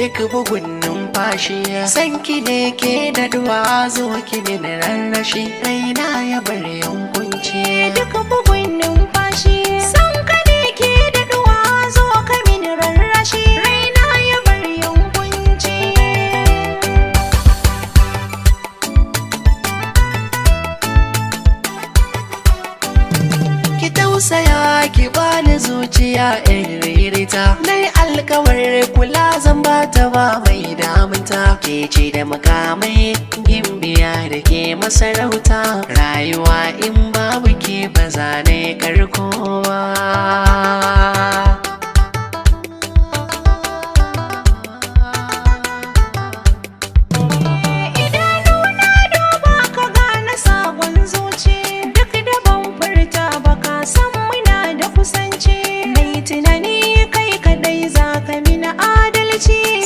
duk bugun numfashi san ki ne ke da duwa zo ki min rarrashi raina ya bar yankunci duk bugun numfashi san ka ne ke da duwa zo ka min rarrashi raina ya bar yankunci ki tausaya ki bani zuciya in ririta nai alkawar kula zan bata ba mai damunta ke ce da makamai gimbiya da ke masarauta rayuwa in babu ke ba za na yi karko ba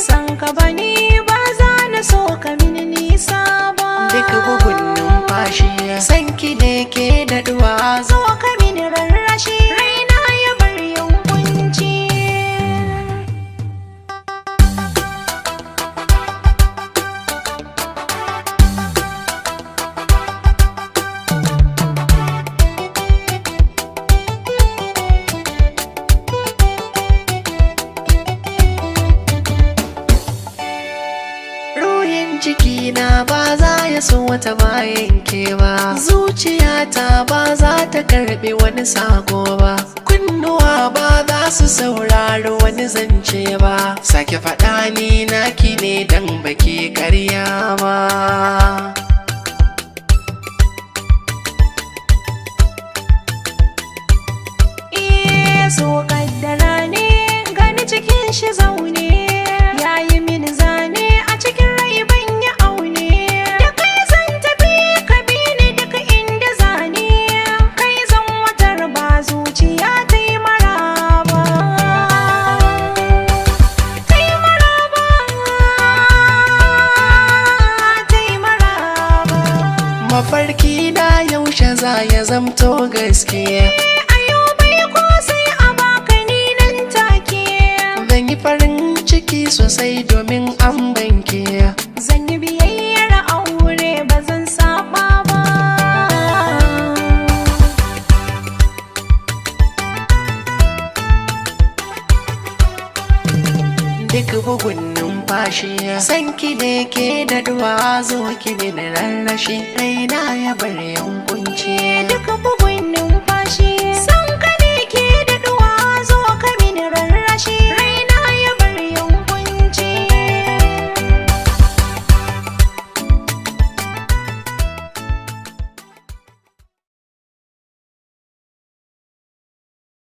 san ka bani ba za na so ka mini nisa ba duk bugun numfashi san ki ne ke da duwa zo ka mini rarrashi raina ya bar yankunci cikina ba za ya so wata bayan ke ba zuciyata ba za ta karbi wani sako ba kunnuwa ba za su saurari wani zance ba sake faɗa ni naki ne dan baki karya ba so kaddara ne gani cikin shi zaune yayi mini zane a cikin rai ban yi aune da kai zan tafi ka bi ni duka inda zane kai zan watar ba zuciya ta yi maraba ta yi maraba ta yi maraba mafarki na yaushe za ya zamto gaskiya farin ciki sosai domin an banke zan yi biyayyar aure ba zan saba ba duk bugun numfashi san ki ne ke da duwa zo ki min rarrashi raina ya bar yankunci